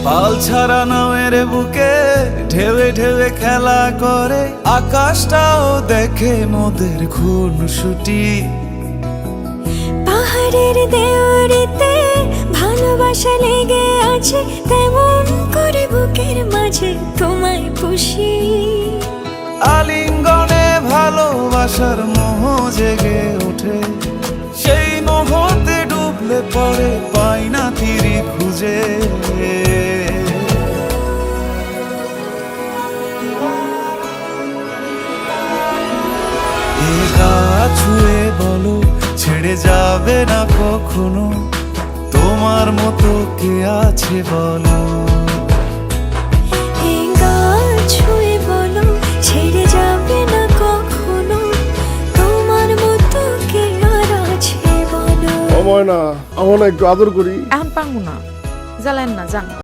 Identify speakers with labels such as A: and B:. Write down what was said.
A: পাল ছাড়া নামের বুকে ঢেউে ঢেউে খেলা করে, আকাশটাও দেখে মোদের খুনসুটি।
B: পাহাড়ের দেওয়ারিতে ভালোবাসা লেগে আছে, তেমন করে বুকের মাঝে তোমায় খুশি।
A: আলিঙ্গনে ভালোবাসার মোহ জেগে ওঠে, সেই মোহতে ডুবলে পরে পাই না তীরে খুঁজে। এ গা ছুঁয়ে বলো ছেড়ে যাবে না কখনো, তোমার মতো কে আছে বলো।
B: এই গা ছুঁয়ে বলো ছেড়ে যাবে না কখনো, তোমার মতো কে আর আছে বলো।
C: ও ময়না, আমার না একটু আদর করি।
D: এখন পাঙ্গু না, জ্বালেন না, যান।